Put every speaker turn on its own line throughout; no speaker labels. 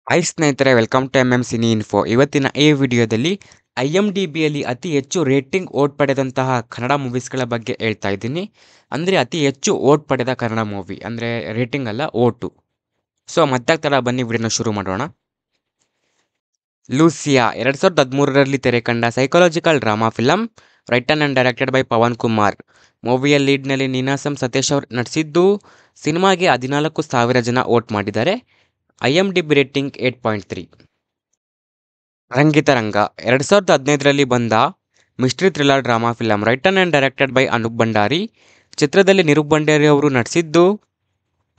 Hi ಸ್ನೇಹಿತರೆ, welcome to cine info. ಇವತ್ತಿನ ಈ ವಿಡಿಯೋದಲ್ಲಿ IMDBಯಲ್ಲಿ ಅತಿ ಹೆಚ್ಚು ರೇಟಿಂಗ್ ಓಟ್ ಪಡೆದಂತಹ ಕನ್ನಡ ಮೂವೀಸ್ಗಳ ಬಗ್ಗೆ ಹೇಳ್ತಾ ಇದ್ದೀನಿ. ಅಂದರೆ ಅತಿ ಹೆಚ್ಚು ಓಟ್ ಪಡೆದ ಕನ್ನಡ ಮೂವಿ ಅಂದರೆ ರೇಟಿಂಗ್ ಅಲ್ಲ, ಓಟು. ಸೊ ಮತ್ತೆ ತಡ ಬನ್ನಿ ವಿಡಿಯೋನ ಶುರು ಮಾಡೋಣ. ಲೂಸಿಯಾ 2013ರಲ್ಲಿ ತೆರೆ ಕಂಡ psychological drama film, written and directed by Pavan Kumar. ಮೂವಿಯ ಲೀಡ್ನಲ್ಲಿ ನೀನಾಸಂ ಸತೀಶ್ ಅವರು ನಟಿಸಿದ್ದು. ಸಿನಿಮಾಗೆ 14,000 ಜನ ಓಟ್ ಮಾಡಿದ್ದಾರೆ. IMDB rating 8.3. ರಂಗಿತರಂಗ 2015ರಲ್ಲಿ ಬಂದ mystery thriller drama film, written and directed by Anup Bhandari. ಚಿತ್ರದಲ್ಲಿ ನಿರೂಪ್ ಭಂಡಾರಿ ಅವರು ನಟಿಸಿದ್ದು.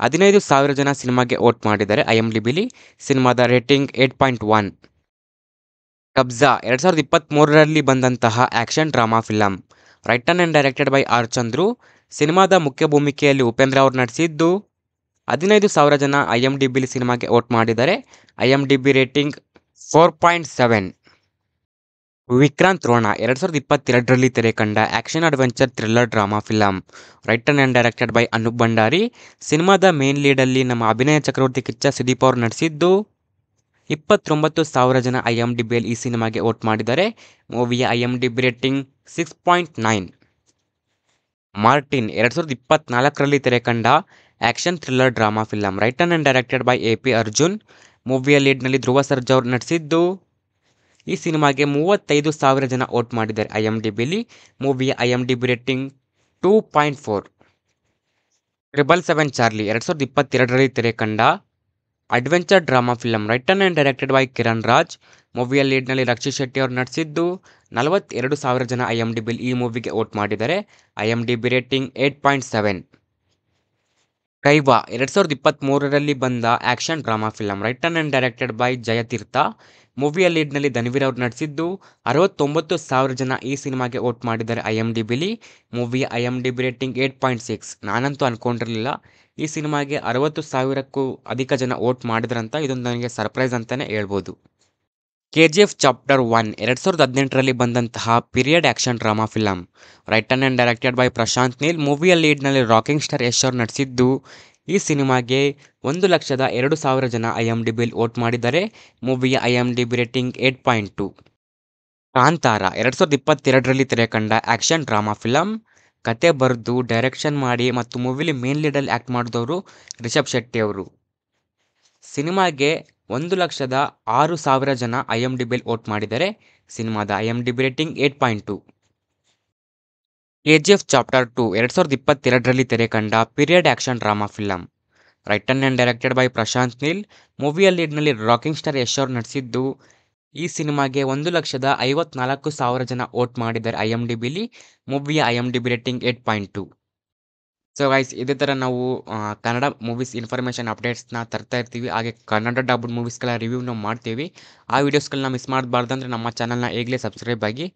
15,000 ಜನ ಸಿನಿಮಾಗೆ ವೋಟ್ ಮಾಡಿದ್ದಾರೆ IMDBಲಿ. ಸಿನಿಮಾದ ರೇಟಿಂಗ್ 8.1. ಕಬ್ಜಾ 2023ರಲ್ಲಿ ಬಂದಂತಹ action drama film, written and directed by R Chandru. ಸಿನಿಮಾದ ಮುಖ್ಯ ಭೂಮಿಕೆಯಲ್ಲಿ ಉಪೇಂದ್ರ ಅವರು ನಟಿಸಿದ್ದು. 15,000 ಜನ IMDBಲಿ ಸಿನಿಮಾಗೆ ವೋಟ್ ಮಾಡಿದ್ದಾರೆ. IMDB rating 4.7. ವಿಕ್ರಾಂತ್ ರೋಣ 2022ರಲ್ಲಿ ತೆರೆ ಕಂಡ action adventure thriller drama film, written and directed by Anup Bhandari. ಸಿನಿಮಾದ ಮೇನ್ ಲೀಡಲ್ಲಿ ನಮ್ಮ ಅಭಿನಯ ಚಕ್ರವರ್ತಿ ಕಿಚ್ಚ ಸುದೀಪ್ ಅವರು ನಟಿಸಿದ್ದು. 29,000 ಜನ IMDBಯಲ್ಲಿ ಈ ಸಿನಿಮಾಗೆ ವೋಟ್ ಮಾಡಿದ್ದಾರೆ. ಮೂವಿಯ IMDB ರೇಟಿಂಗ್ 6.9. ಮಾರ್ಟಿನ್ 2024ರಲ್ಲಿ ತೆರೆ ಕಂಡ action thriller drama film, written and directed by AP Arjun. ಮೂವಿಯ ಲೀಡ್ನಲ್ಲಿ ಧ್ರುವ ಸರ್ಜಾ ಅವರು ನಟಿಸಿದ್ದು. ಈ ಸಿನಿಮಾಗೆ 35,000 ಜನ ವೋಟ್ ಮಾಡಿದ್ದಾರೆ IMDBಲಿ. ಮೂವಿಯ IMDB ರೇಟಿಂಗ್ 2.4. 777 ಚಾರ್ಲಿ 2022ರಲ್ಲಿ ತೆರೆ ಕಂಡ adventure drama film, written and directed by Kiran Raj. ಮೂವಿಯ ಲೀಡ್ನಲ್ಲಿ ರಕ್ಷಿತ್ ಶೆಟ್ಟಿ ಅವರು ನಟಿಸಿದ್ದು. 42,000 ಜನ IMDBಲಿ ಈ ಮೂವಿಗೆ ವೋಟ್ ಮಾಡಿದ್ದಾರೆ. IMDB rating 8.7. ಕೈವಾ 2023ರಲ್ಲಿ ಬಂದ action drama film, written and directed by Jayatheertha. ಮೂವಿಯ ಲೀಡ್ನಲ್ಲಿ ಧನ್ವೀರ್ ಅವರು ನಟಿಸಿದ್ದು. 69,000 ಜನ ಈ ಸಿನಿಮಾಗೆ ವೋಟ್ ಮಾಡಿದ್ದಾರೆ IMDBಲಿ. ಮೂವಿಯ IMDB ರೇಟಿಂಗ್ 8.6. ನಾನಂತೂ ಅಂದ್ಕೊಂಡಿರಲಿಲ್ಲ ಈ ಸಿನಿಮಾಗೆ 60,000ಕ್ಕೂ ಅಧಿಕ ಜನ ವೋಟ್ ಮಾಡಿದ್ರಂತ. ಇದೊಂದು ನನಗೆ ಸರ್ಪ್ರೈಸ್ ಅಂತಲೇ ಹೇಳ್ಬೋದು. KGF ಚಾಪ್ಟರ್ 1 2018ರಲ್ಲಿ ಬಂದಂತಹ period action drama film, written and directed by Prashanth Neel. ಮೂವಿಯ ಲೀಡ್ನಲ್ಲಿ ರಾಕಿಂಗ್ ಸ್ಟಾರ್ ಯಶ್ ಅವರು ನಟಿಸಿದ್ದು. ಈ ಸಿನಿಮಾಗೆ 102,000 ಜನ IMDBಲಿ ವೋಟ್ ಮಾಡಿದ್ದಾರೆ. ಮೂವಿಯ IMDB ರೇಟಿಂಗ್ 8.2. ಕಾಂತಾರ 2022ರಲ್ಲಿ ತೆರೆ ಕಂಡ ಆಕ್ಷನ್ ಡ್ರಾಮಾ ಫಿಲಂ, ಕತೆ ಬರೆದು ಡೈರೆಕ್ಷನ್ ಮಾಡಿ ಮತ್ತು ಮೂವಿಲಿ ಮೇನ್ ಲೀಡಲ್ಲಿ ಆ್ಯಕ್ಟ್ ಮಾಡಿದವರು ರಿಷಬ್ ಶೆಟ್ಟಿ ಅವರು. ಸಿನಿಮಾಗೆ 106,000 ಜನ IMDBಲಿ ವೋಟ್ ಮಾಡಿದ್ದಾರೆ. ಸಿನಿಮಾದ IMDB ರೇಟಿಂಗ್ 8.2. KGF ಚಾಪ್ಟರ್ 2 2022ರಲ್ಲಿ ತೆರೆ ಕಂಡ period action drama film, written and directed by Prashanth Neel. ಮೂವಿಯ ಲೀಡ್ನಲ್ಲಿ ರಾಕಿಂಗ್ ಸ್ಟಾರ್ ಯಶ್ ಅವರು ನಟಿಸಿದ್ದು. ಈ ಸಿನಿಮಾಗೆ 154,000 ಜನ ವೋಟ್ ಮಾಡಿದ್ದಾರೆ IMDBಲಿ. ಮೂವಿಯ IMDB ರೇಟಿಂಗ್ 8.2. ಸೊ ಗೈಸ್, ಇದೇ ಥರ ನಾವು ಕನ್ನಡ ಮೂವೀಸ್ ಇನ್ಫಾರ್ಮೇಷನ್ ಅಪ್ಡೇಟ್ಸ್ನ ತರ್ತಾ ಇರ್ತೀವಿ. ಹಾಗೆ ಕನ್ನಡ ಡಬ್ಡ್ ಮೂವೀಸ್ಗಳ ರಿವ್ಯೂನ ಮಾಡ್ತೀವಿ. ಆ ವಿಡಿಯೋಸ್ಗಳನ್ನ ಮಿಸ್ ಮಾಡಬಾರ್ದಂದ್ರೆ ನಮ್ಮ ಚಾನಲ್ನ ಈಗಲೇ ಸಬ್ಸ್ಕ್ರೈಬ್ ಆಗಿ.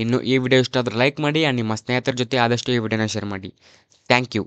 ಇನ್ನು ಈ ವಿಡಿಯೋ ಇಷ್ಟ ಆದರೆ ಲೈಕ್ ಮಾಡಿ, ನಿಮ್ಮ ಸ್ನೇಹಿತರ ಜೊತೆ ಆದಷ್ಟು ಈ ವಿಡಿಯೋನ ಶೇರ್ ಮಾಡಿ. Thank you.